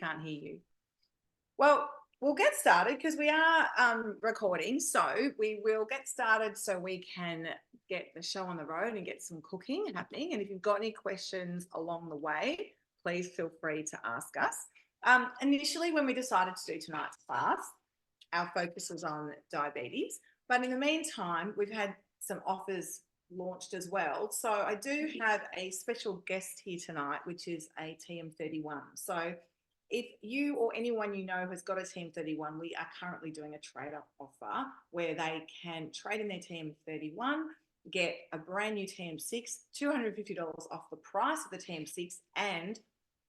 can't hear you. Well, we'll get started because we are recording. So we will get started so we can get the show on the road and get some cooking happening. And if you've got any questions along the way, please feel free to ask us. Initially, when we decided to do tonight's class, our focus was on diabetes. But in the meantime, we've had some offers launched as well. So I do have a special guest here tonight, which is a TM31. So if you or anyone you know has got a TM31, we are currently doing a trade-up offer where they can trade in their TM31, get a brand new TM6, $250 off the price of the TM6 and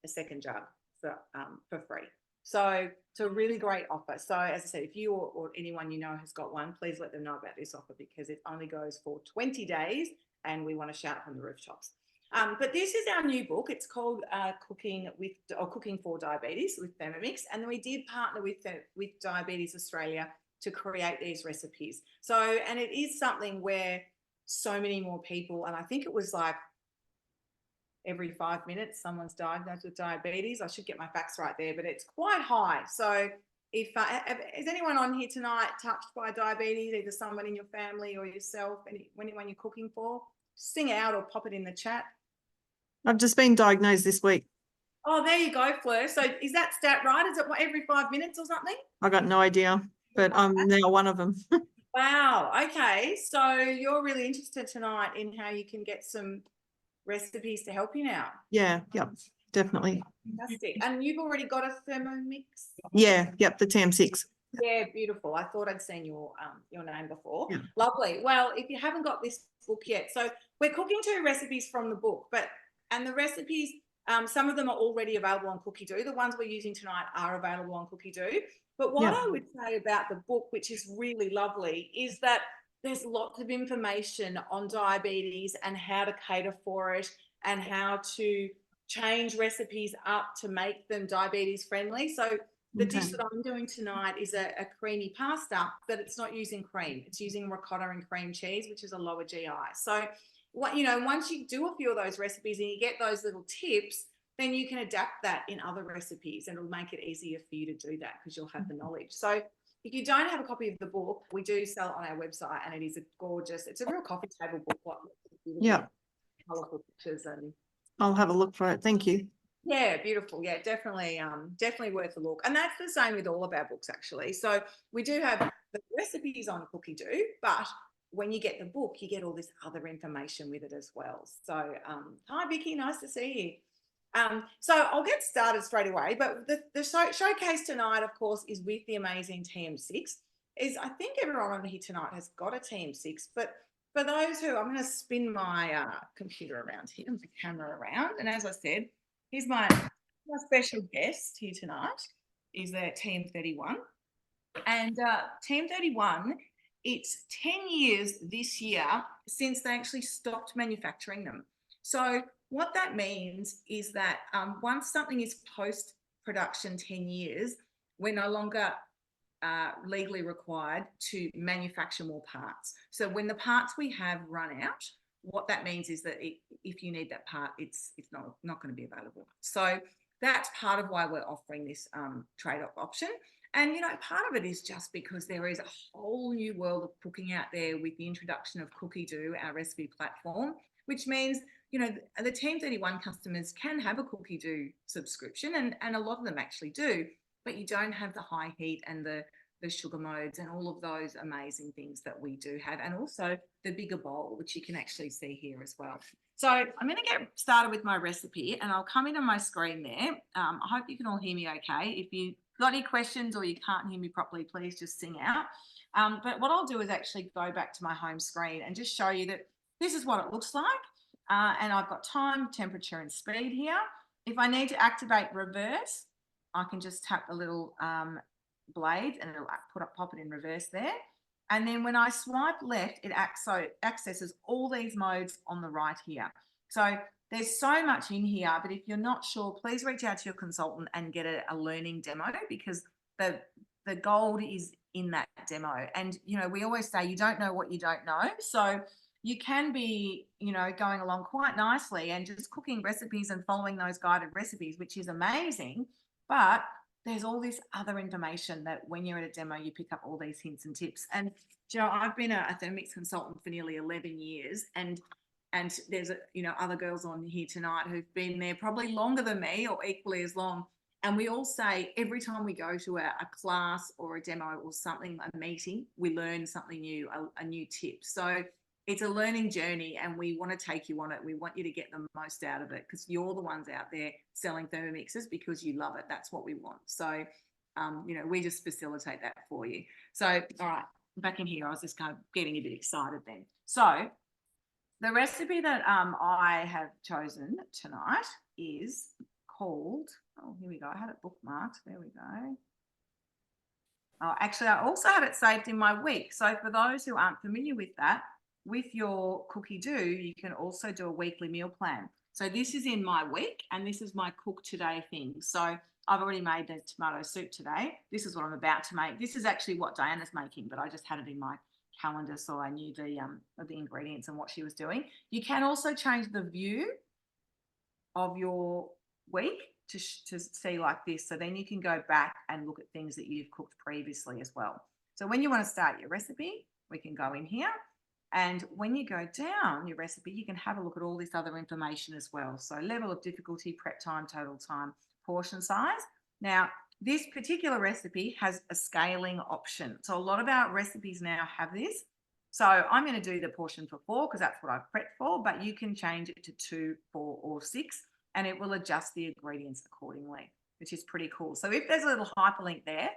a second jug for free. So it's a really great offer. So as I said, if you or anyone you know has got one, please let them know about this offer because it only goes for 20 days and we want to shout from the rooftops. But this is our new book. It's called Cooking for Diabetes with Thermomix. And then we did partner with Diabetes Australia to create these recipes. So, and it is something where so many more people, and I think it was like every 5 minutes, someone's diagnosed with diabetes. I should get my facts right there, but it's quite high. So if is anyone on here tonight touched by diabetes, either someone in your family or yourself, anyone you're cooking for, sing it out or pop it in the chat. I've just been diagnosed this week. Oh, there you go, Fleur. So is that stat right? Is it every 5 minutes or something? I got no idea, but I'm now one of them. Wow. Okay. So you're really interested tonight in how you can get some recipes to help you now. Yeah. Yep. Definitely. Fantastic. And you've already got a Thermomix? Yeah. Yep. The TM6. Yeah, beautiful. I thought I'd seen your name before. Yeah. Lovely. Well, if you haven't got this book yet, so we're cooking 2 recipes from the book, and the recipes, some of them are already available on Cookie Do. The ones we're using tonight are available on Cookie Do. But what I would say about the book, which is really lovely, is that there's lots of information on diabetes and how to cater for it and how to change recipes up to make them diabetes friendly. So the dish that I'm doing tonight is a creamy pasta, but it's not using cream. It's using ricotta and cream cheese, which is a lower GI. So once you do a few of those recipes and you get those little tips, then you can adapt that in other recipes and it'll make it easier for you to do that because you'll have the knowledge. So if you don't have a copy of the book, we do sell it on our website and it is it's a real coffee table book. Yeah. Colourful pictures and I'll have a look for it. Thank you. Yeah, beautiful. Yeah, definitely worth a look. And that's the same with all of our books, actually. So we do have the recipes on Cookie Do, but when you get the book, you get all this other information with it as well. So hi, Vicky, nice to see you. So I'll get started straight away. But the showcase tonight, of course, is with the amazing TM6. I think everyone on here tonight has got a TM6, but for those who, I'm going to spin my computer around here, the camera around, and as I said, here's my special guest here tonight is the TM31. And TM31, it's 10 years this year since they actually stopped manufacturing them. So what that means is that once something is post-production 10 years, we're no longer legally required to manufacture more parts. So when the parts we have run out, what that means is that if you need that part, it's not going to be available. So that's part of why we're offering this trade-off option. And, part of it is just because there is a whole new world of cooking out there with the introduction of Cookie Do, our recipe platform, which means, the TM31 customers can have a Cookie Do subscription, and a lot of them actually do, but you don't have the high heat and the sugar modes and all of those amazing things that we do have, and also the bigger bowl, which you can actually see here as well. So I'm going to get started with my recipe and I'll come into my screen there. I hope you can all hear me okay. If you got any questions or you can't hear me properly, please just sing out. But what I'll do is actually go back to my home screen and just show you that this is what it looks like. And I've got time, temperature and speed here. If I need to activate reverse, I can just tap the little blade and it'll pop it in reverse there. And then when I swipe left, it accesses all these modes on the right here. So there's so much in here, but if you're not sure, please reach out to your consultant and get a learning demo, because the gold is in that demo. And, we always say you don't know what you don't know. So you can be, going along quite nicely and just cooking recipes and following those guided recipes, which is amazing. But there's all this other information that when you're at a demo, you pick up all these hints and tips. And you know, I've been a Thermomix consultant for nearly 11 years, and there's other girls on here tonight who've been there probably longer than me or equally as long. And we all say every time we go to a class or a demo or something, a meeting, we learn something new, a new tip. So it's a learning journey, and we want to take you on it. We want you to get the most out of it, because you're the ones out there selling Thermomixes because you love it. That's what we want. So, we just facilitate that for you. So, all right, back in here, I was just kind of getting a bit excited then. So the recipe that I have chosen tonight is called, oh, here we go. I had it bookmarked. There we go. Oh, actually, I also had it saved in my week. So for those who aren't familiar with that, with your cookie do, you can also do a weekly meal plan. So this is in my week, and this is my cook today thing. So I've already made the tomato soup today. This is what I'm about to make. This is actually what Diana's making, but I just had it in my calendar so I knew the ingredients and what she was doing. You can also change the view of your week to see like this. So then you can go back and look at things that you've cooked previously as well. So when you want to start your recipe, we can go in here. And when you go down your recipe, you can have a look at all this other information as well. So level of difficulty, prep time, total time, portion size. Now, this particular recipe has a scaling option. So a lot of our recipes now have this. So I'm going to do the portion for 4 because that's what I've prepped for, but you can change it to 2, 4, or 6, and it will adjust the ingredients accordingly, which is pretty cool. So if there's a little hyperlink there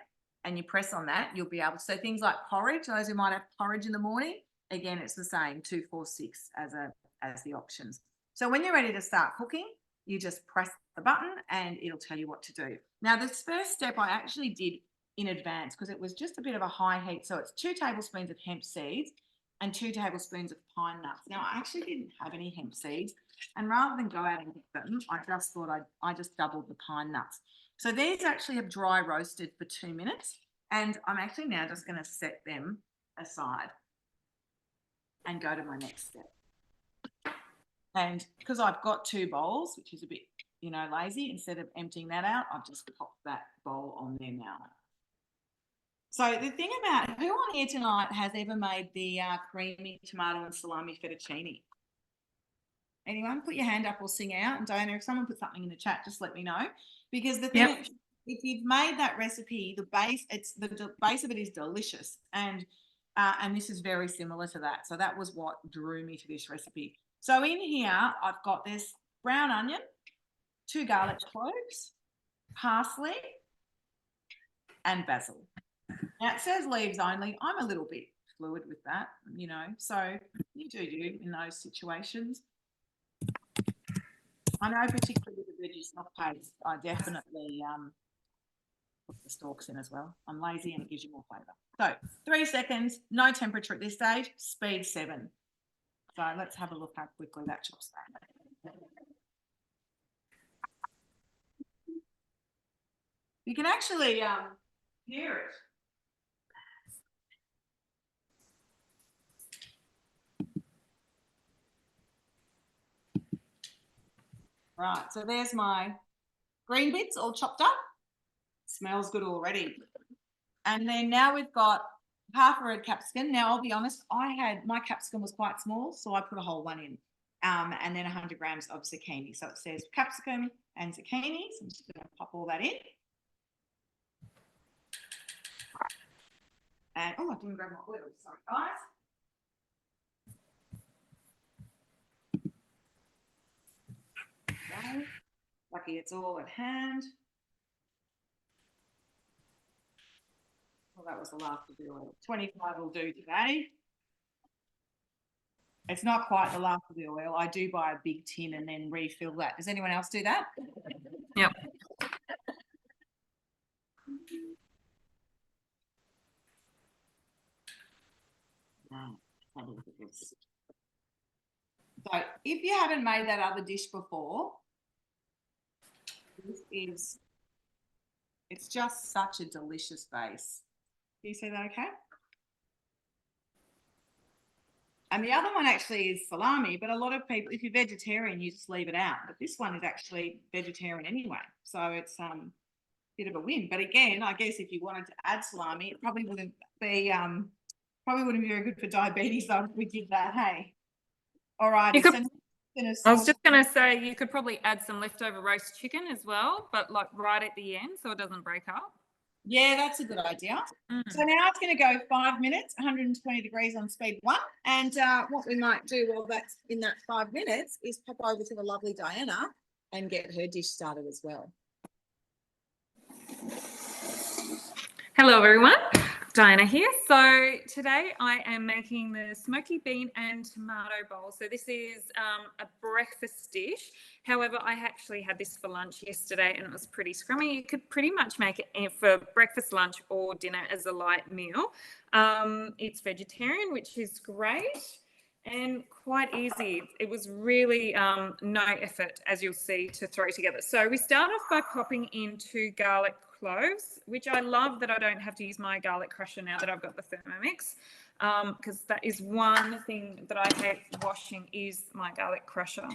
and you press on that, you'll be able to, so things like porridge, those who might have porridge in the morning, again, it's the same, 2, 4, 6 as the options. So when you're ready to start cooking, you just press the button and it'll tell you what to do. Now, this first step I actually did in advance because it was just a bit of a high heat. So it's 2 tablespoons of hemp seeds and 2 tablespoons of pine nuts. Now, I actually didn't have any hemp seeds, and rather than go out and get them, I just thought I just doubled the pine nuts. So these actually have dry roasted for 2 minutes, and I'm actually now just going to set them aside and go to my next step. And because I've got 2 bowls, which is a bit, lazy, instead of emptying that out, I've just popped that bowl on there now. So the thing about, who on here tonight has ever made the creamy tomato and salami fettuccine? Anyone? Put your hand up or sing out. And Diana, if someone put something in the chat, just let me know. Because the thing is, if you've made that recipe, the base of it is delicious. And this is very similar to that. So that was what drew me to this recipe. So in here, I've got this brown onion, 2 garlic cloves, parsley, and basil. Now it says leaves only. I'm a little bit fluid with that, so you do you in those situations. I know particularly with the veggie stock paste, I definitely put the stalks in as well. I'm lazy and it gives you more flavour. So 3 seconds, no temperature at this stage, speed 7. So let's have a look how quickly that chops that. You can actually hear it. Right, so there's my green bits all chopped up. Smells good already. And then now we've got half a red capsicum. Now, I'll be honest, my capsicum was quite small, so I put a whole one in. And then 100 grams of zucchini. So it says capsicum and zucchini. So I'm just going to pop all that in. And, I didn't grab my oil. Sorry, guys. Okay. Lucky it's all at hand. Well, that was the last of the oil. 25 will do today. It's not quite the last of the oil. I do buy a big tin and then refill that. Does anyone else do that? Yep. So if you haven't made that other dish before, it's just such a delicious base. Do you see that okay? And the other one actually is salami, but a lot of people, if you're vegetarian, you just leave it out. But this one is actually vegetarian anyway. So it's bit of a win. But again, I guess if you wanted to add salami, it probably wouldn't be very good for diabetes though if we did that. Hey, all right. I was just going to say you could probably add some leftover roast chicken as well, but like right at the end so it doesn't break up. Yeah, that's a good idea. So now it's going to go 5 minutes, 120 degrees on speed 1. And what we might do while that's in that 5 minutes is pop over to the lovely Diana and get her dish started as well. Hello everyone, Diana here. So today I am making the smoky bean and tomato bowl. So this is a breakfast dish. However, I actually had this for lunch yesterday and it was pretty scrummy. You could pretty much make it for breakfast, lunch or dinner as a light meal. It's vegetarian, which is great and quite easy. It was really no effort, as you'll see, to throw together. So we start off by popping in 2 garlic cloves, which I love that I don't have to use my garlic crusher now that I've got the Thermomix, because that is one thing that I hate washing is my garlic crusher.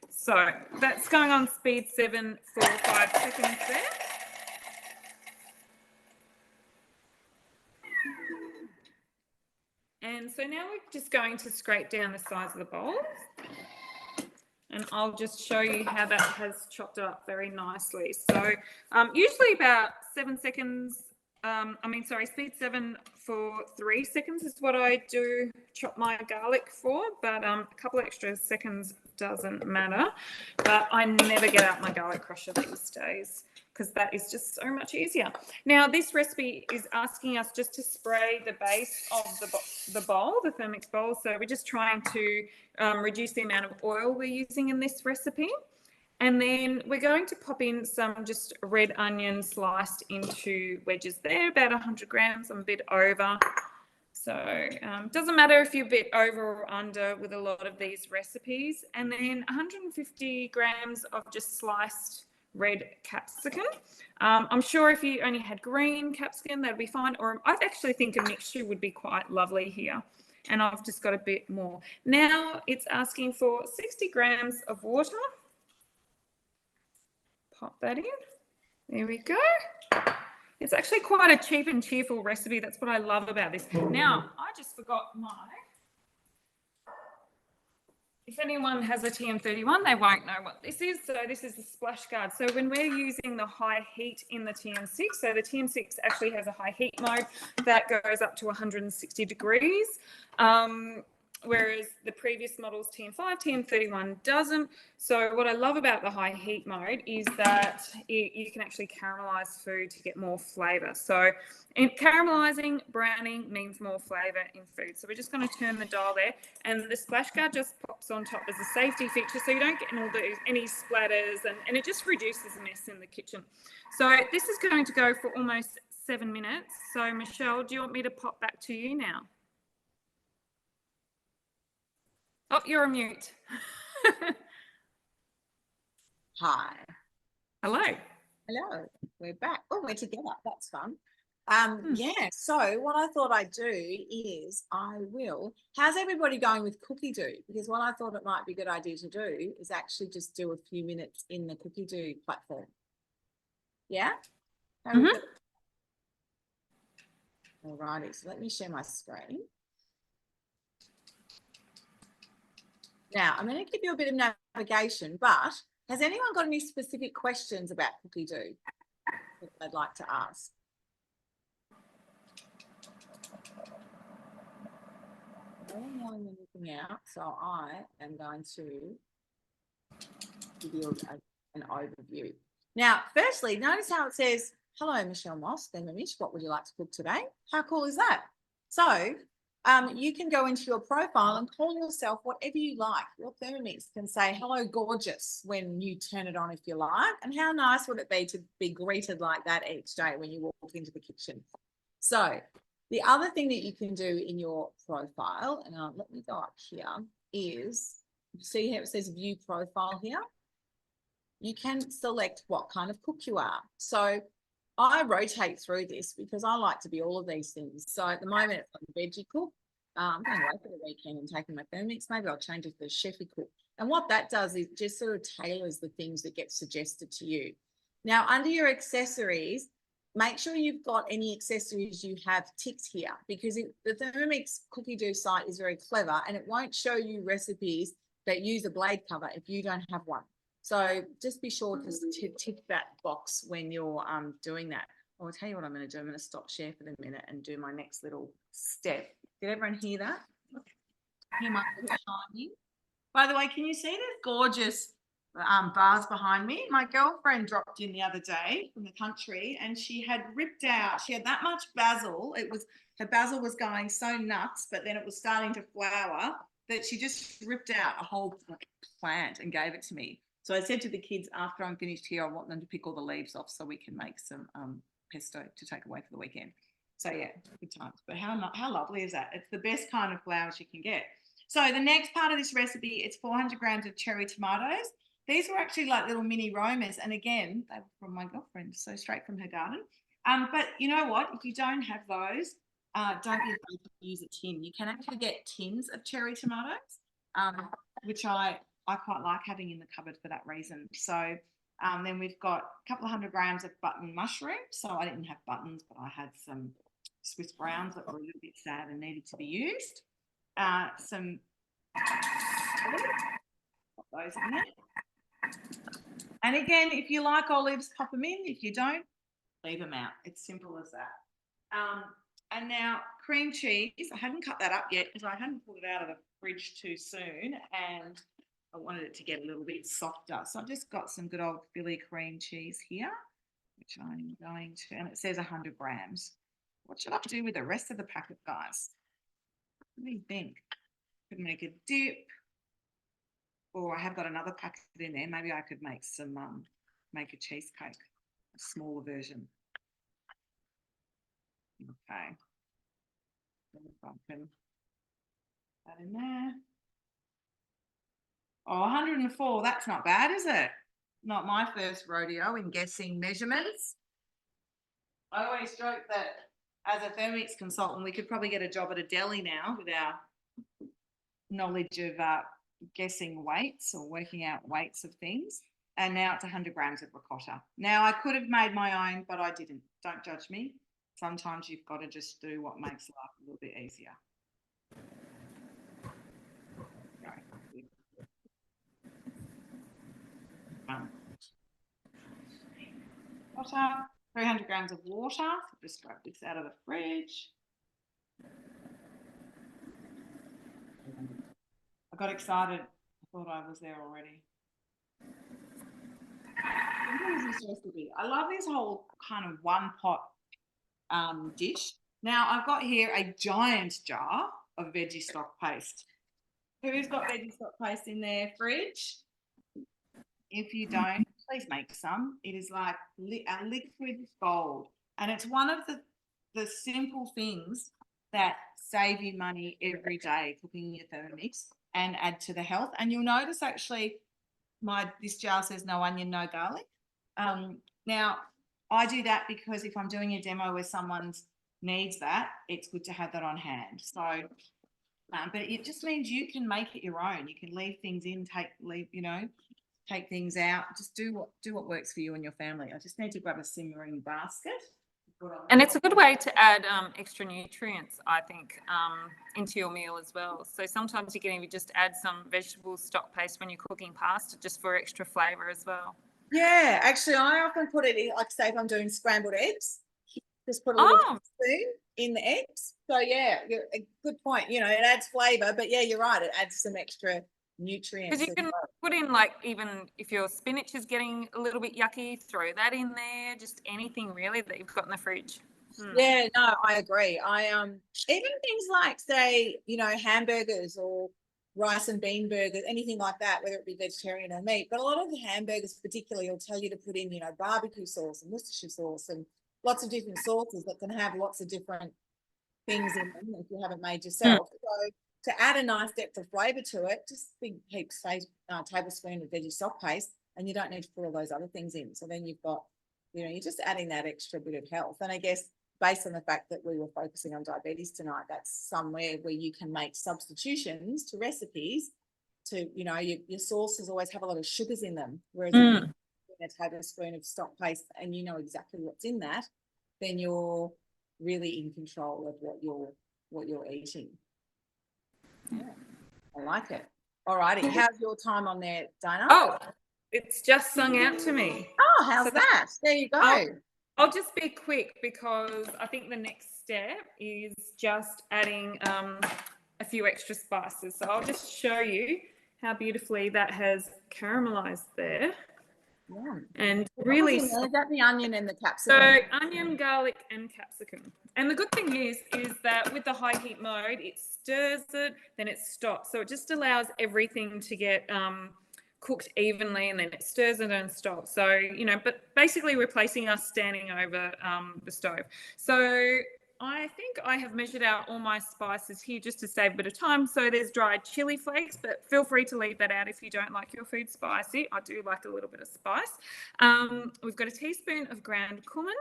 So that's going on speed 7 for 5 seconds there. And so now we're just going to scrape down the sides of the bowl. And I'll just show you how that has chopped up very nicely. So usually about 7 seconds, speed 7 for 3 seconds is what I do chop my garlic for, but a couple extra seconds doesn't matter. But I never get out my garlic crusher these days because that is just so much easier. Now, this recipe is asking us just to spray the base of the bowl, the Thermomix bowl. So we're just trying to reduce the amount of oil we're using in this recipe. And then we're going to pop in some just red onion sliced into wedges there, about 100 grams. I'm a bit over. So it doesn't matter if you're a bit over or under with a lot of these recipes. And then 150 grams of just sliced red capsicum. I'm sure if you only had green capsicum, that'd be fine. Or I actually think a mixture would be quite lovely here. And I've just got a bit more. Now it's asking for 60 grams of water. Pop that in. There we go. It's actually quite a cheap and cheerful recipe. That's what I love about this. Now, I just forgot if anyone has a TM31, they won't know what this is. So this is the splash guard. So when we're using the high heat in the TM6, so the TM6 actually has a high heat mode that goes up to 160 degrees. Whereas the previous models, TM5, TM31 doesn't. So what I love about the high heat mode is that you can actually caramelize food to get more flavour. So caramelizing, browning means more flavour in food. So we're just going to turn the dial there. And the splash guard just pops on top as a safety feature so you don't get any splatters and it just reduces the mess in the kitchen. So this is going to go for almost 7 minutes. So Michelle, do you want me to pop back to you now? Oh, you're on mute. Hi. Hello. Hello. We're back. Oh, we're together. That's fun. Yeah, so what I thought I'd do is how's everybody going with Cookie Do? Because what I thought it might be a good idea to do is actually just do a few minutes in the Cookie Do platform. Yeah? All righty, so let me share my screen. Now, I'm going to give you a bit of navigation, but has anyone got any specific questions about Cookie Do that they'd like to ask? I don't know anything out, so I am going to give you an overview. Now, firstly, notice how it says, hello, Michelle Moss, Thermomix, what would you like to cook today? How cool is that? So you can go into your profile and call yourself whatever you like. Your Thermomix can say, hello, gorgeous, when you turn it on if you like. And how nice would it be to be greeted like that each day when you walk into the kitchen? So the other thing that you can do in your profile, and let me go up here, is see how it says view profile here? You can select what kind of cook you are. So I rotate through this because I like to be all of these things. So at the moment, it's like a veggie cook. I'm going to wait for the weekend and taking my Thermomix. Maybe I'll change it to a chefy cook. And what that does is just sort of tailors the things that get suggested to you. Now, under your accessories, make sure you've got any accessories you have ticked here, because the Thermomix cookie dough site is very clever and it won't show you recipes that use a blade cover if you don't have one. So just be sure to tick that box when you're doing that. I'll tell you what I'm going to do. I'm going to stop share for the minute and do my next little step. Did everyone hear that? Hear my shining? By the way, can you see this gorgeous bars behind me? My girlfriend dropped in the other day from the country and she had ripped out, she had that much basil. Her basil was going so nuts, but then it was starting to flower that she just ripped out a whole plant and gave it to me. So I said to the kids, after I'm finished here, I want them to pick all the leaves off so we can make some pesto to take away for the weekend. So yeah, good times. But how lovely is that? It's the best kind of flowers you can get. So the next part of this recipe, it's 400 grams of cherry tomatoes. These were actually like little mini Romas. And again, they were from my girlfriend, so straight from her garden. But you know what? If you don't have those, don't be afraid to use a tin. You can actually get tins of cherry tomatoes, which I quite like having in the cupboard for that reason. So then we've got a couple of 100 grams of button mushrooms. So I didn't have buttons, but I had some Swiss browns that were a little bit sad and needed to be used. Some put those in there. And again, if you like olives, pop them in. If you don't, leave them out. It's simple as that. And now cream cheese. I hadn't cut that up yet because I hadn't pulled it out of the fridge too soon and I wanted it to get a little bit softer. So I've just got some good old Philly cream cheese here, which I'm going to, and it says 100 grams. What should I do with the rest of the packet, guys? What do you think? Could make a dip, or I have got another packet in there. Maybe I could make some, make a cheesecake, a smaller version. Okay. Pumpkin. That in there. Oh, 104. That's not bad, is it? Not my first rodeo in guessing measurements. I always joke that as a Thermomix consultant, we could probably get a job at a deli now with our knowledge of guessing weights or working out weights of things. And now it's 100 grams of ricotta. Now I could have made my own, but I didn't. Don't judge me. Sometimes you've got to just do what makes life a little bit easier. Water, 300 grams of water. Just grab this out of the fridge. I got excited. I thought I was there already. I love this whole kind of one pot dish. Now I've got here a giant jar of veggie stock paste. Who's got veggie stock paste in their fridge? If you don't, please make some. It is like a liquid gold. And it's one of the simple things that save you money every day cooking your Thermomix and add to the health. And you'll notice actually this jar says no onion, no garlic. Now, I do that because if I'm doing a demo where someone needs that, it's good to have that on hand. So, but it just means you can make it your own. You can leave things in, take things out. Just do what works for you and your family. I just need to grab a simmering basket. And it's a good way to add extra nutrients, I think, into your meal as well. So sometimes you can even just add some vegetable stock paste when you're cooking pasta, just for extra flavour as well. Yeah, actually, I often put it in, like say if I'm doing scrambled eggs, just put a little spoon in the eggs. So yeah, a good point. It adds flavour, but yeah, you're right. It adds some extra nutrients. Because you can put in, like, even if your spinach is getting a little bit yucky, throw that in there. Just anything really that you've got in the fridge. Yeah, no, I agree. Even things like, say, hamburgers or rice and bean burgers, anything like that, whether it be vegetarian or meat. But a lot of the hamburgers particularly will tell you to put in, barbecue sauce and Worcestershire sauce and lots of different sauces that can have lots of different things in them if you haven't made yourself. So to add a nice depth of flavour to it, just big heaps, say, tablespoon of veggie stock paste, and you don't need to put all those other things in. So then you've got, you're just adding that extra bit of health. And I guess based on the fact that we were focusing on diabetes tonight, that's somewhere where you can make substitutions to recipes to, your sauces always have a lot of sugars in them, whereas a tablespoon of stock paste and you know exactly what's in that, then you're really in control of what you're eating. Yeah, I like it. All righty. How's your time on there, Dinah? Oh, it's just sung out to me. Oh, how's So that? There you go. I'll just be quick because I think the next step is just adding a few extra spices. So I'll just show you how beautifully that has caramelized there. Yeah. And really, is that the onion and the capsicum? so onion, garlic, and capsicum. And the good thing is that with the high heat mode, it stirs it, then it stops. So it just allows everything to get cooked evenly, and then it stirs it and stops. So, you know, but basically replacing us standing over the stove. So I think I have measured out all my spices here just to save a bit of time. So there's dried chili flakes, but feel free to leave that out if you don't like your food spicy. I do like a little bit of spice. We've got a teaspoon of ground cumin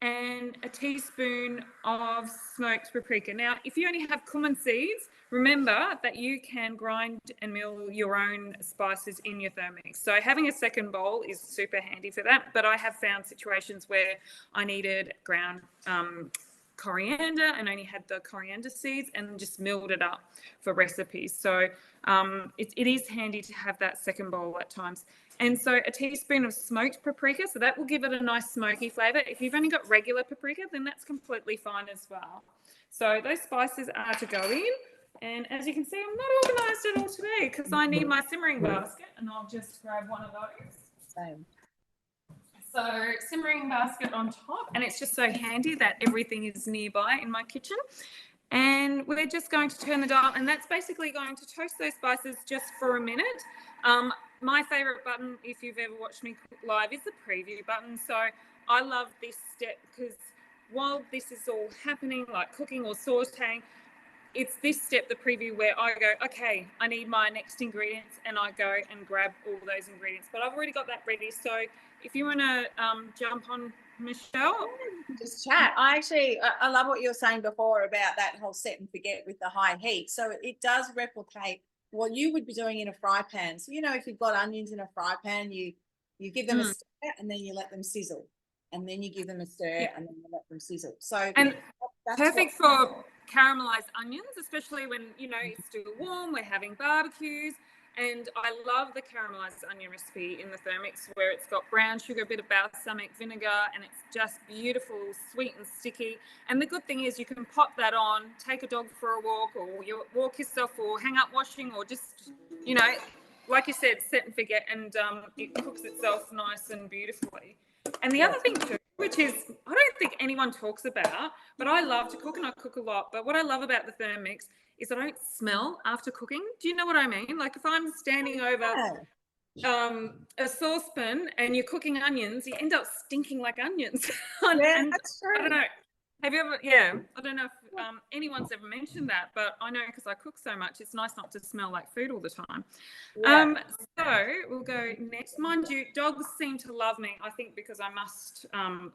and a teaspoon of smoked paprika. Now, if you only have cumin seeds, remember that you can grind and mill your own spices in your Thermomix. So having a second bowl is super handy for that. But I have found situations where I needed ground coriander and only had the coriander seeds and just milled it up for recipes. So it is handy to have that second bowl at times. And so a teaspoon of smoked paprika, so that will give it a nice smoky flavour. If you've only got regular paprika, then that's completely fine as well. So those spices are to go in. And as you can see, I'm not organised at all today because I need my simmering basket, and I'll just grab one of those. Same. So simmering basket on top, and it's just so handy that everything is nearby in my kitchen. And we're just going to turn the dial, and that's basically going to toast those spices just for a minute. My favourite button, if you've ever watched me cook live, is the preview button. So I love this step because while this is all happening, like cooking or sauteing, it's this step, the preview, where I go, okay, I need my next ingredients, and I go and grab all those ingredients. But I've already got that ready. So if you want to jump on, Michelle. Just chat. I love what you were saying before about that whole set and forget with the high heat. So it does replicate what you would be doing in a fry pan. So, you know, if you've got onions in a fry pan, you give them a stir and then you let them sizzle. And then you give them a stir and then you let them sizzle. So and that's perfect for caramelized onions, especially when, you know, it's still warm, we're having barbecues. And I love the caramelized onion recipe in the Thermomix where it's got brown sugar, a bit of balsamic vinegar, and it's just beautiful, sweet and sticky. And the good thing is you can pop that on, take a dog for a walk, or you walk yourself, or hang up washing, or just, you know, like you said, set and forget, and it cooks itself nice and beautifully. And the other thing too, which is I don't think anyone talks about, but I love to cook and I cook a lot. But what I love about the Thermomix is I don't smell after cooking. Do you know what I mean? Like if I'm standing over a saucepan and you're cooking onions, you end up stinking like onions. And that's true. I don't know. Have you ever? Yeah, I don't know if anyone's ever mentioned that, but I know because I cook so much, it's nice not to smell like food all the time. Yeah. So we'll go next. Mind you, dogs seem to love me, I think, because I must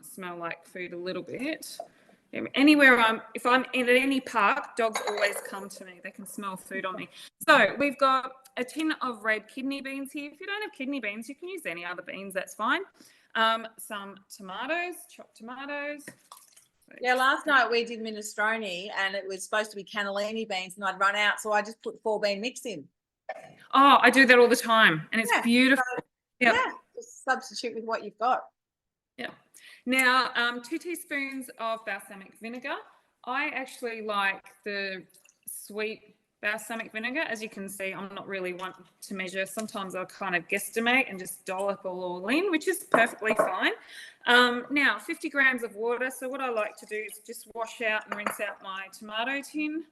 smell like food a little bit. Anywhere if I'm in any park, dogs always come to me. They can smell food on me. So we've got a tin of red kidney beans here. If you don't have kidney beans, you can use any other beans. That's fine. Some tomatoes, chopped tomatoes. Yeah, last night we did minestrone and it was supposed to be cannellini beans and I'd run out, so I just put 4 bean mix in. Oh, I do that all the time and it's beautiful. So, yeah, just substitute with what you've got. Yeah. Now, 2 teaspoons of balsamic vinegar. I actually like the sweet balsamic vinegar. As you can see, I'm not really one to measure. Sometimes I'll kind of guesstimate and just dollop all in, which is perfectly fine. Now, 50 grams of water. So what I like to do is just wash out and rinse out my tomato tin,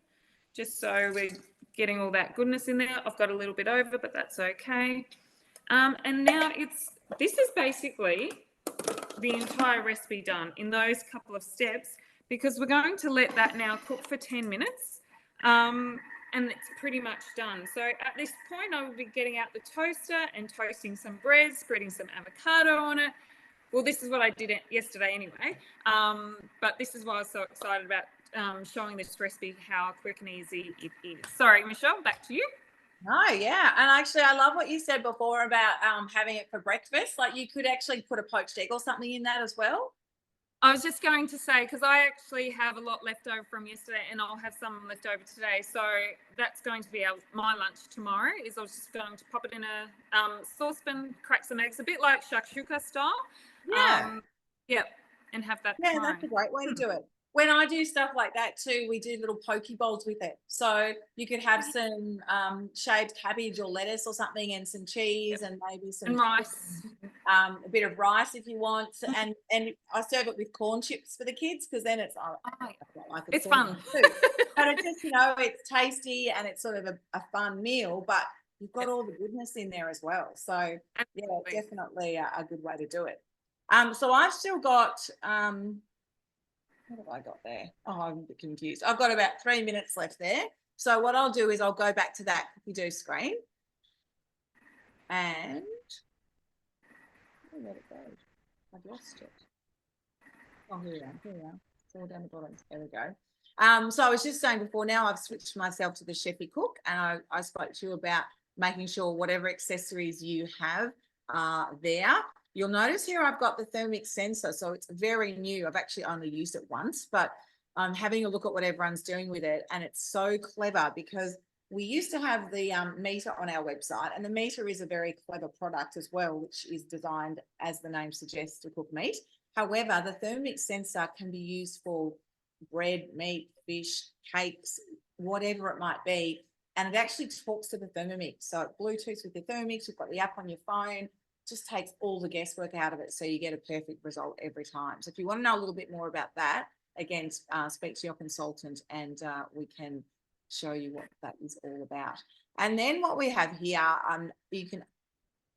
just so we're getting all that goodness in there. I've got a little bit over, but that's okay. And now this is basically the entire recipe done in those couple of steps, because we're going to let that now cook for 10 minutes. And it's pretty much done. So at this point, I will be getting out the toaster and toasting some bread, spreading some avocado on it. Well, this is what I did yesterday anyway. But this is why I was so excited about showing this recipe, how quick and easy it is. Sorry, Michelle, back to you. No, yeah. And actually, I love what you said before about having it for breakfast. Like you could actually put a poached egg or something in that as well. I was just going to say, because I actually have a lot left over from yesterday and I'll have some left over today. So that's going to be my lunch tomorrow. Is I was just going to pop it in a saucepan, crack some eggs, a bit like shakshuka style. Yeah. Yep, and have that Yeah, tomorrow. that's a great way to do it. When I do stuff like that too, we do little poke bowls with it. So you could have some shaved cabbage or lettuce or something, and some cheese, and maybe some And rice. a bit of rice if you want. And I serve it with corn chips for the kids, because then it's like It's fun. Too. But it's just, it's tasty and it's sort of a fun meal, but you've got all the goodness in there as well. So yeah, Absolutely. definitely a good way to do it. So I've still got what have I got there? Oh, I'm a bit confused. I've got about 3 minutes left there. So what I'll do is I'll go back to that cookie dough screen, and where'd it go? I've lost it. Oh, here we are. Here we are. It's all down the bottom. There we go. So I was just saying before, now I've switched myself to the Chefy Cook, and I spoke to you about making sure whatever accessories you have there. You'll notice here I've got the Thermomix sensor, so it's very new. I've actually only used it once, but I'm having a look at what everyone's doing with it, and it's so clever because we used to have the meter on our website, and the meter is a very clever product as well, which is designed, as the name suggests, to cook meat. However, the Thermomix sensor can be used for bread, meat, fish, cakes, whatever it might be, and it actually talks to the Thermomix. So it Bluetooths with the Thermomix, you've got the app on your phone, just takes all the guesswork out of it, so you get a perfect result every time. So if you want to know a little bit more about that, again, speak to your consultant, and we can show you what that is all about. And then what we have here, you can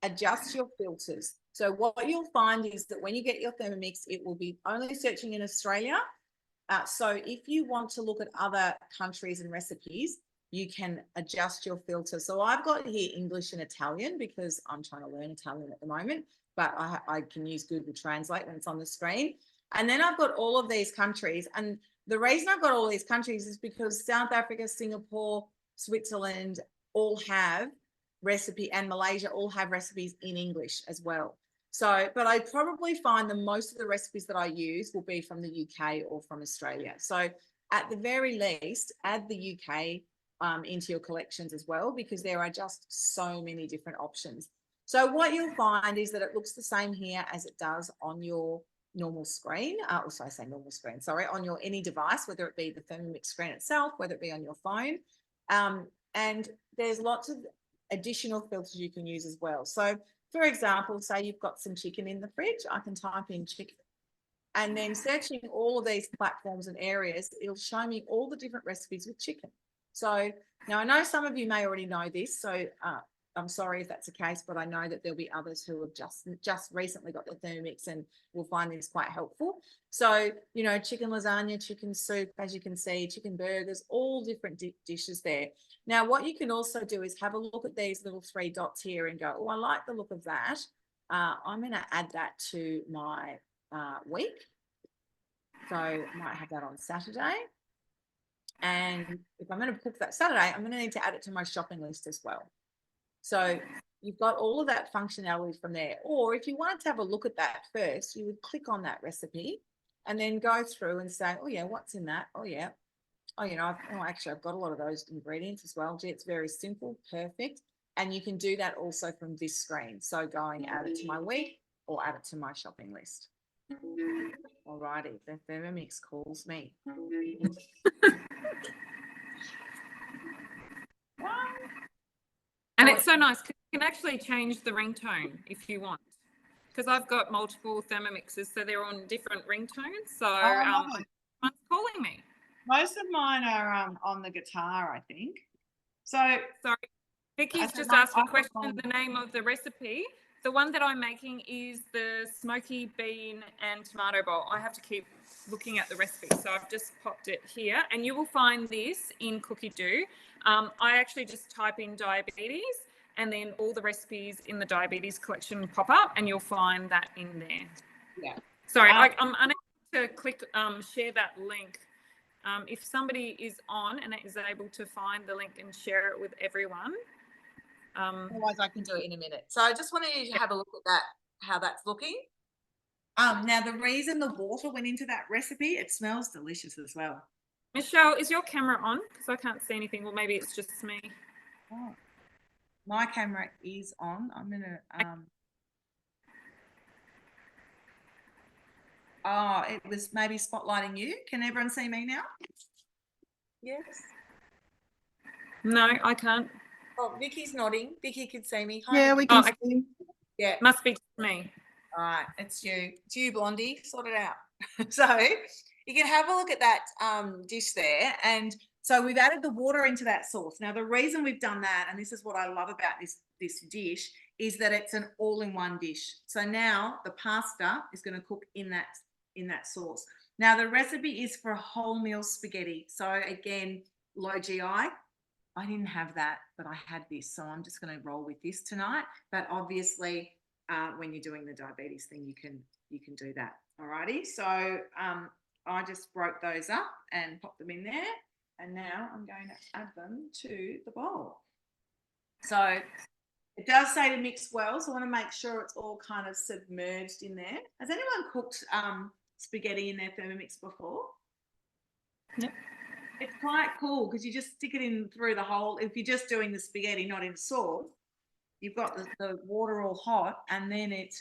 adjust your filters. So what you'll find is that when you get your Thermomix, it will be only searching in Australia. So if you want to look at other countries and recipes, you can adjust your filter. So I've got here English and Italian because I'm trying to learn Italian at the moment, but I can use Google Translate when it's on the screen. And then I've got all of these countries. And the reason I've got all these countries is because South Africa, Singapore, Switzerland all have recipe, and Malaysia all have recipes in English as well. So, but I probably find that most of the recipes that I use will be from the UK or from Australia. So at the very least, add the UK into your collections as well, because there are just so many different options. So what you'll find is that it looks the same here as it does on your normal screen. Also, I say normal screen, sorry, on your any device, whether it be the Thermomix screen itself, whether it be on your phone. And there's lots of additional filters you can use as well. So for example, say you've got some chicken in the fridge, I can type in chicken, and then searching all of these platforms and areas, it'll show me all the different recipes with chicken. So now I know some of you may already know this, so I'm sorry if that's the case, but I know that there'll be others who have just recently got the Thermomix and will find this quite helpful. So, chicken lasagna, chicken soup, as you can see, chicken burgers, all different dishes there. Now, what you can also do is have a look at these little 3 dots here and go, oh, I like the look of that. I'm going to add that to my week. So I might have that on Saturday. And if I'm going to cook that Saturday, I'm going to need to add it to my shopping list as well. So you've got all of that functionality from there. Or if you wanted to have a look at that first, you would click on that recipe and then go through and say, oh yeah, what's in that? Oh yeah. Oh, actually I've got a lot of those ingredients as well. Gee, it's very simple, perfect. And you can do that also from this screen. So going add it to my week or add it to my shopping list. Alrighty, the Thermomix calls me. And it's so nice because you can actually change the ringtone if you want. Because I've got multiple Thermomixes, so they're on different ringtones. So one's calling me. Most of mine are on the guitar, I think. So sorry, Vicky's just asked a question. The name of the recipe. The one that I'm making is the Smoky bean and tomato bowl. I have to keep looking at the recipe, so I've just popped it here, and you will find this in Cookie Doo. I actually just type in diabetes, and then all the recipes in the diabetes collection pop up, and you'll find that in there. Yeah. Sorry, I'm unable to click share that link. If somebody is on and is able to find the link and share it with everyone, Otherwise, I can do it in a minute. So I just wanted you to have a look at that, how that's looking. Now the reason the water went into that recipe, it smells delicious as well. Michelle, is your camera on? Because I can't see anything. Well, maybe it's just me. Oh, my camera is on. I'm gonna oh, it was maybe spotlighting you. Can everyone see me now? Yes. No, I can't. Oh, Vicky's nodding. Vicky could see me. Hi, Yeah, Vicky. we can Oh, see you. Yeah. Must be just me. All right, it's you. It's you, Blondie. Sort it out. So you can have a look at that dish there. And so we've added the water into that sauce. Now, the reason we've done that, and this is what I love about this dish, is that it's an all-in-one dish. So now the pasta is going to cook in that sauce. Now, the recipe is for wholemeal spaghetti. So again, low GI. I didn't have that, but I had this. So I'm just going to roll with this tonight. But obviously, when you're doing the diabetes thing, you can do that. Alrighty. So I just broke those up and popped them in there. And now I'm going to add them to the bowl. So it does say to mix well. So I want to make sure it's all kind of submerged in there. Has anyone cooked spaghetti in their Thermomix before? Yep. It's quite cool because you just stick it in through the hole. If you're just doing the spaghetti, not in sauce, you've got the water all hot and then it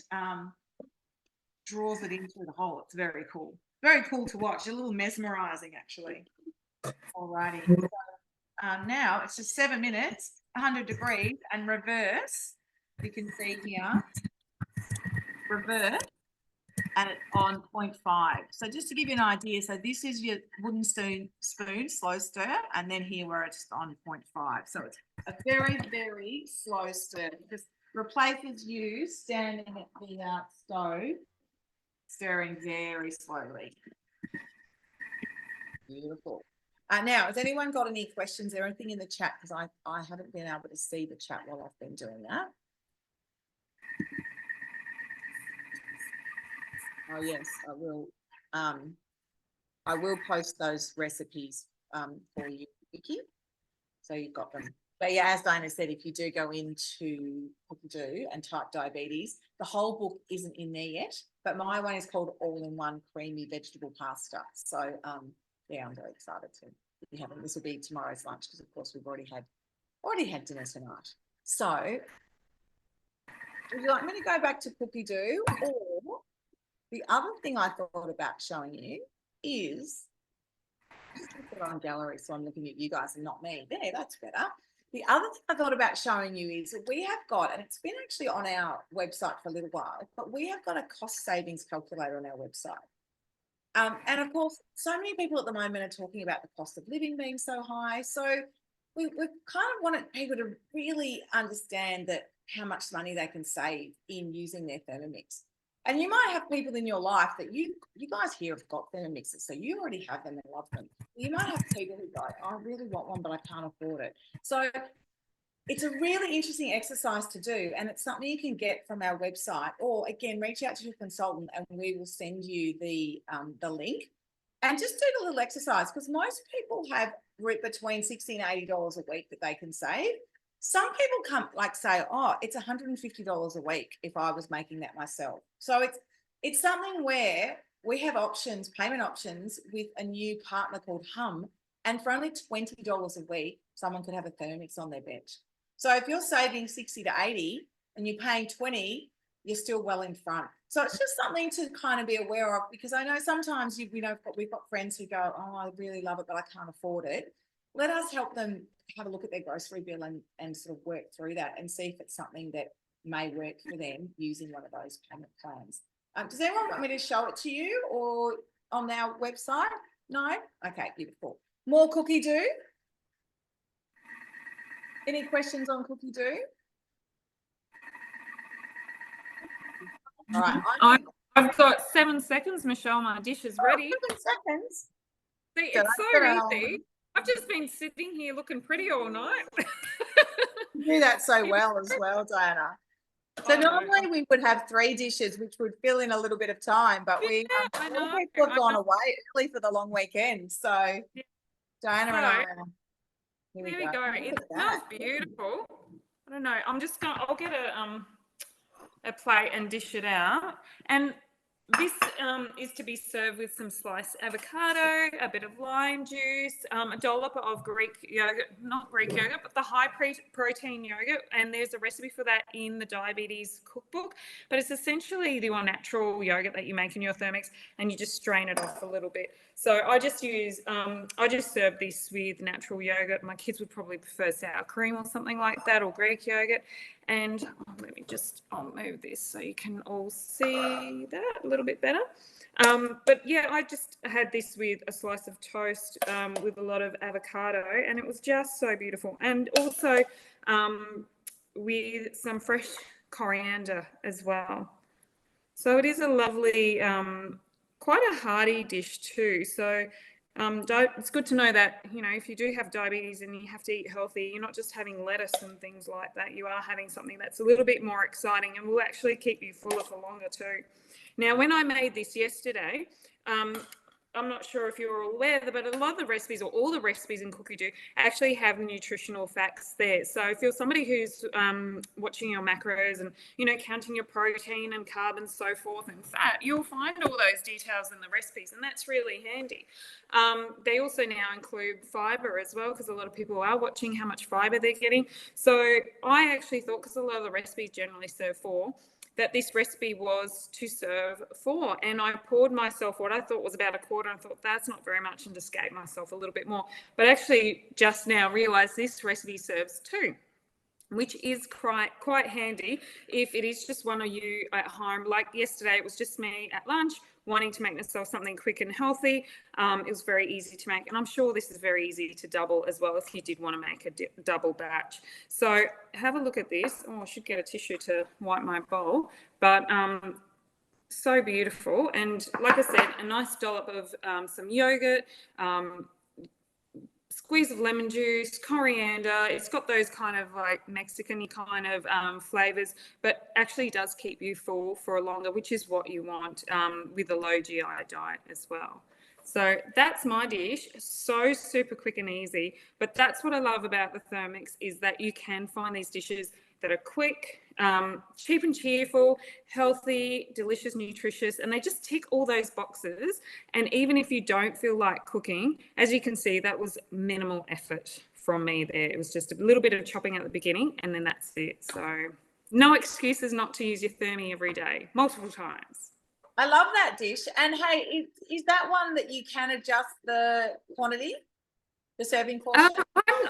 draws it in through the hole. It's very cool. Very cool to watch. A little mesmerizing, actually. Alrighty. So, now it's just 7 minutes, 100 degrees, and reverse. You can see here, reverse, and it's on 0.5. So just to give you an idea, so this is your wooden spoon, slow stir, and then here where it's on 0.5. So it's a very, very slow stir. Just replaces you standing at the stove, stirring very slowly. Beautiful. Now, has anyone got any questions or anything in the chat? Because I haven't been able to see the chat while I've been doing that. Oh yes, I will. I will post those recipes for you, Vicky. So you've got them. But yeah, as Diana said, if you do go into Cookbook and type diabetes, the whole book isn't in there yet. But my one is called All-in-One Creamy Vegetable Pasta. So yeah, I'm very excited to be having this. Will be tomorrow's lunch because of course we've already had dinner tonight. So would you like me to go back to Cookie Do, or the other thing I thought about showing you is, just put it on gallery so I'm looking at you guys and not me. There, that's better. The other thing I thought about showing you is that we have got, and it's been actually on our website for a little while, but we have got a cost savings calculator on our website. And of course, so many people at the moment are talking about the cost of living being so high. So we kind of wanted people to really understand that how much money they can save in using their Thermomix. And you might have people in your life that you guys here have got Thermomixes, so you already have them and love them. You might have people who go, I really want one, but I can't afford it. So it's a really interesting exercise to do, and it's something you can get from our website, or again, reach out to your consultant and we will send you the link. And just do the little exercise, because most people have between $60 and $80 a week that they can save. Some people come say, oh, it's $150 a week if I was making that myself. So it's something where we have options, payment options, with a new partner called Hum, and for only $20 a week, someone could have a Thermomix on their bench. So if you're saving 60 to 80 and you're paying 20, you're still well in front. So it's just something to kind of be aware of, because I know sometimes we've got friends who go, oh, I really love it, but I can't afford it. Let us help them have a look at their grocery bill and sort of work through that and see if it's something that may work for them using one of those payment plans. Does anyone want me to show it to you or on our website? No? Okay, beautiful. More Cookie Do? Any questions on Cookie Do? All right. I've got 7 seconds, Michelle. My dish is ready. 7 seconds? See, it's so easy. I've just been sitting here looking pretty all night. You do that so well as well, Diana. So normally we would have 3 dishes, which would fill in a little bit of time, but we people have gone away early for the long weekend. So Diana and I, here we go. It smells beautiful. I don't know. I'll get a plate and dish it out. And this is to be served with some sliced avocado, a bit of lime juice, a dollop of Greek yogurt, not Greek yogurt, but the high protein yogurt. And there's a recipe for that in the diabetes cookbook. But it's essentially the all natural yogurt that you make in your Thermomix, and you just strain it off a little bit. So I just serve this with natural yogurt. My kids would probably prefer sour cream or something like that, or Greek yogurt. And I'll move this so you can all see that a little bit better. But yeah, I just had this with a slice of toast with a lot of avocado, and it was just so beautiful. And also with some fresh coriander as well. So it is a lovely, quite a hearty dish too. So it's good to know that, you know, if you do have diabetes and you have to eat healthy, you're not just having lettuce and things like that. You are having something that's a little bit more exciting and will actually keep you fuller for longer too. Now, when I made this yesterday, I'm not sure if you're aware, but a lot of the recipes, or all the recipes in Cookie Do, actually have nutritional facts there. So if you're somebody who's watching your macros and, you know, counting your protein and carb and so forth and fat, you'll find all those details in the recipes, and that's really handy. They also now include fiber as well, because a lot of people are watching how much fiber they're getting. So I actually thought, because a lot of the recipes generally serve 4, that this recipe was to serve 4, and I poured myself what I thought was about a quarter, and thought that's not very much, and just gave myself a little bit more. But actually just now realised this recipe serves 2, which is quite handy if it is just one of you at home. Like yesterday, it was just me at lunch wanting to make myself something quick and healthy. It was very easy to make, and I'm sure this is very easy to double as well if you did want to make a double batch. So have a look at this. Oh, I should get a tissue to wipe my bowl, but so beautiful. And like I said, a nice dollop of some yogurt, squeeze of lemon juice, coriander. It's got those kind of like Mexican-y kind of flavours, but actually does keep you full for longer, which is what you want with a low GI diet as well. So that's my dish. So super quick and easy. But that's what I love about the Thermomix, is that you can find these dishes that are quick, cheap and cheerful, healthy, delicious, nutritious, and they just tick all those boxes. And even if you don't feel like cooking, as you can see, that was minimal effort from me there. It was just a little bit of chopping at the beginning, and then that's it. So no excuses not to use your Thermi every day, multiple times. I love that dish. And hey, is that one that you can adjust the quantity, the serving portion?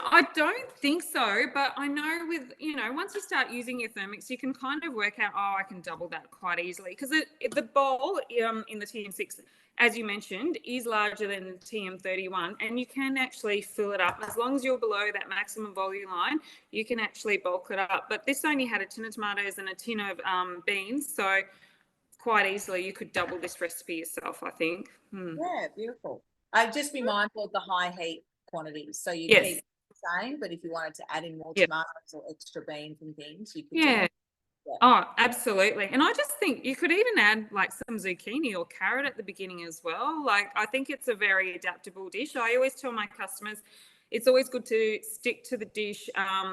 I don't think so, but I know with, you know, once you start using your Thermomix, you can kind of work out, I can double that quite easily, because the bowl in the TM6, as you mentioned, is larger than the TM31, and you can actually fill it up. As long as you're below that maximum volume line, you can actually bulk it up. But this only had a tin of tomatoes and a tin of beans, so quite easily you could double this recipe yourself, I think. Yeah, beautiful. I'd just be mindful of the high heat quantities. So you keep the same, but if you wanted to add in more tomatoes or extra beans and things, you could do it. Yeah. Oh, absolutely. And I just think you could even add like some zucchini or carrot at the beginning as well. Like, I think it's a very adaptable dish. I always tell my customers it's always good to stick to the dish,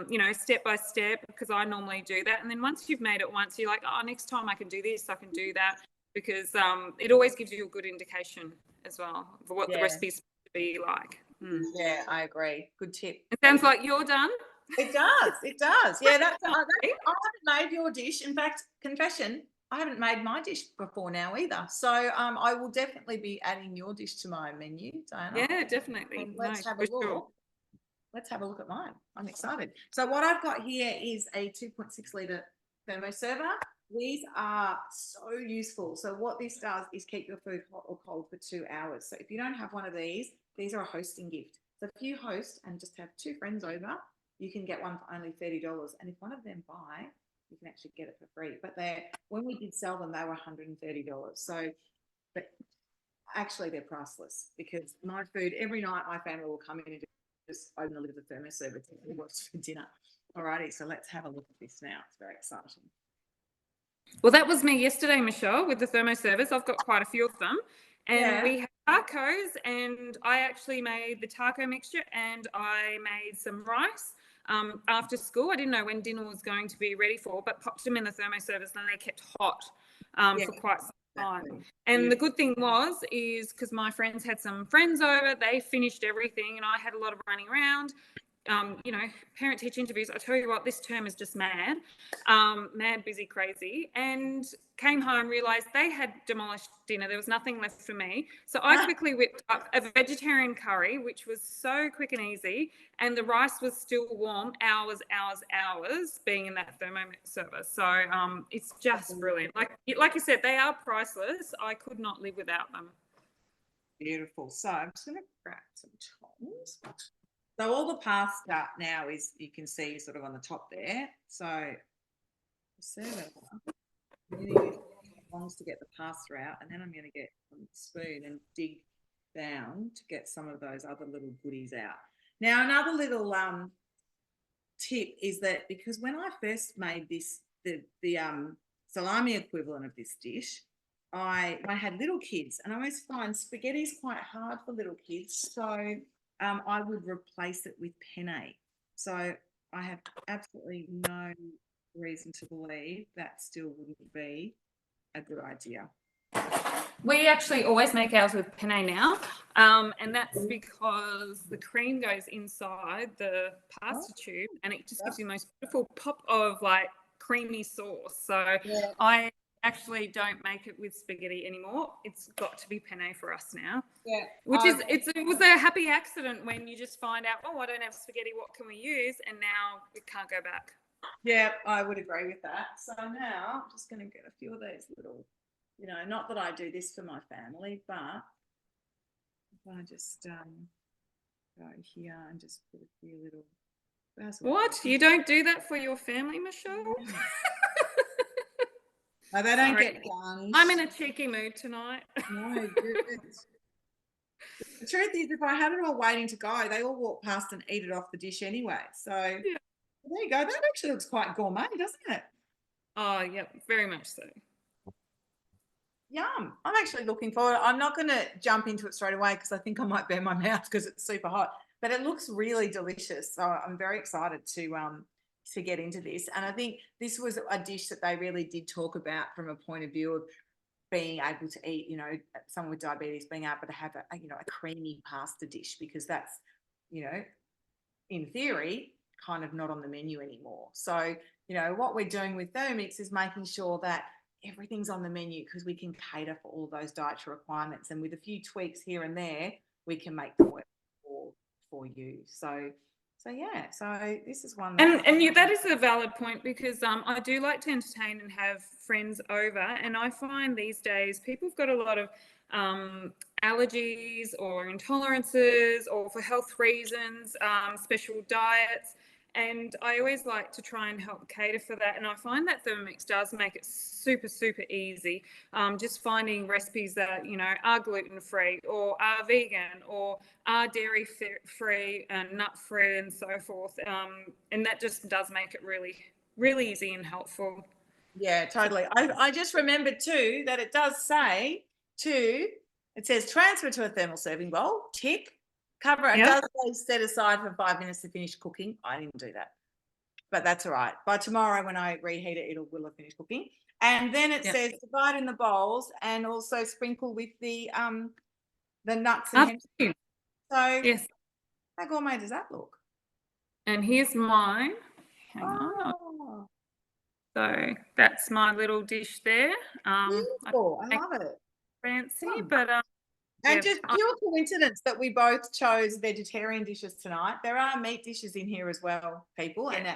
you know, step by step, because I normally do that. And then once you've made it once, you're like, oh, next time I can do this, I can do that, because it always gives you a good indication as well for what the recipe's supposed to be like. Yeah, I agree. Good tip. It sounds like you're done. It does. It does. Yeah, I haven't made your dish. In fact, confession, I haven't made my dish before now either. So I will definitely be adding your dish to my menu, Diana. Yeah, definitely. And let's have a look. Sure. Let's have a look at mine. I'm excited. So what I've got here is a 2.6 litre thermo server. These are so useful. So what this does is keep your food hot or cold for 2 hours. So if you don't have one of these are a hosting gift. So if you host and just have 2 friends over, you can get one for only $30. And if one of them buy, you can actually get it for free. But when we did sell them, they were $130. So, but actually they're priceless, because my food, every night my family will come in and just open the lid of the thermo server to watch for dinner. Alrighty, so let's have a look at this now. It's very exciting. Well, that was me yesterday, Michelle, with the thermo servers. I've got quite a few of them. And we had tacos, and I actually made the taco mixture, and I made some rice. after school. I didn't know when dinner was going to be ready for, but popped them in the thermoservice and they kept hot for quite some time. And the good thing is because my friends had some friends over, they finished everything and I had a lot of running around. You know, parent teacher interviews, I tell you what, this term is just mad, busy, crazy, and came home, realised they had demolished dinner. There was nothing left for me. So I quickly whipped up a vegetarian curry, which was so quick and easy, and the rice was still warm, hours being in that Thermomix server. So it's just brilliant. Like you said, they are priceless. I could not live without them. Beautiful. So I'm just going to grab some tongs. So all the pasta now is, you can see sort of on the top there. So serve it up. I'm going to use tongs to get the pasta out, and then I'm going to get a spoon and dig down to get some of those other little goodies out. Now, another little tip is that because when I first made this, the salami equivalent of this dish, I had little kids, and I always find spaghetti is quite hard for little kids. So I would replace it with penne. So I have absolutely no reason to believe that still wouldn't be a good idea. We actually always make ours with penne now, and that's because the cream goes inside the pasta tube and it just gives you the most beautiful pop of like creamy sauce. So I actually don't make it with spaghetti anymore. It's got to be penne for us now. Yeah. Which it was a happy accident when you just find out, oh, I don't have spaghetti, what can we use? And now it can't go back. Yeah, I would agree with that. So now I'm just going to get a few of these little, you know, not that I do this for my family, but if I just go here and just put a few little basil. What? You don't do that for your family, Michelle? No, they don't get done. I'm in a cheeky mood tonight. No, good. The truth is, if I had it all waiting to go, they all walk past and eat it off the dish anyway. So there you go. That actually looks quite gourmet, doesn't it? Oh, yep, very much so. Yum. I'm actually looking forward. I'm not going to jump into it straight away because I think I might burn my mouth because it's super hot, but it looks really delicious. So I'm very excited to get into this. And I think this was a dish that they really did talk about from a point of view of being able to eat, you know, someone with diabetes being able to have a creamy pasta dish, because that's, you know, in theory, kind of not on the menu anymore. So, you know, what we're doing with Thermomix is making sure that everything's on the menu because we can cater for all those dietary requirements. And with a few tweaks here and there, we can make them work for you. So yeah, so this is one. And that is a valid point, because I do like to entertain and have friends over, and I find these days people have got a lot of allergies or intolerances, or for health reasons, special diets. And I always like to try and help cater for that. And I find that Thermomix does make it super, super easy. Just finding recipes that, you know, are gluten-free or are vegan or are dairy-free and nut-free and so forth. And that just does make it really, really easy and helpful. Yeah, totally. I just remembered too that it does say it says transfer to a thermal serving bowl, tick. Cover it. It does say set aside for 5 minutes to finish cooking. I didn't do that, but that's all right. By tomorrow, when I reheat it, will have finished cooking. And then it says divide in the bowls and also sprinkle with the nuts and ham. So yes, how gourmet does that look? And here's mine. Hang on. So that's my little dish there. Beautiful. I love it. Fancy, but and just pure coincidence that we both chose vegetarian dishes tonight. There are meat dishes in here as well, people. And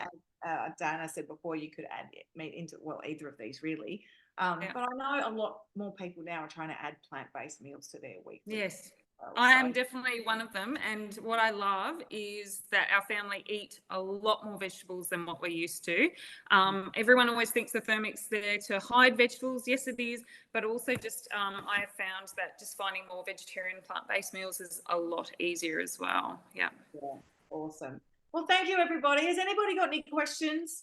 Dana said before, you could add meat into, well, either of these really. But I know a lot more people now are trying to add plant-based meals to their week. Yes. I am definitely one of them, and what I love is that our family eat a lot more vegetables than what we're used to. Everyone always thinks the Thermomix there to hide vegetables. Yes, it is, but also just I have found that just finding more vegetarian plant-based meals is a lot easier as well. Yeah, awesome. Well, thank you, everybody. Has anybody got any questions?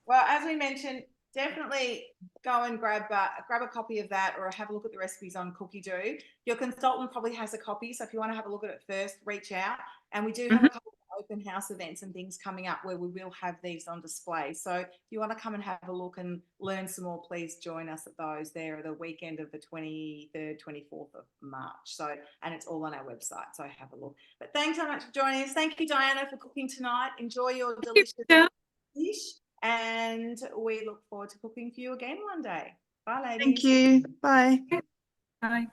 Well, as we mentioned, definitely go and grab a copy of that, or have a look at the recipes on Cookie Do. Your consultant probably has a copy, so if you want to have a look at it first, reach out. And we do have a couple of open house events and things coming up where we will have these on display. So if you want to come and have a look and learn some more, please join us at those. They're the weekend of the 23rd, 24th of March. So, and it's all on our website. So have a look. But thanks so much for joining us. Thank you, Diana, for cooking tonight. Enjoy your delicious dish. And we look forward to cooking for you again one day. Bye, ladies. Thank you. Bye. Bye.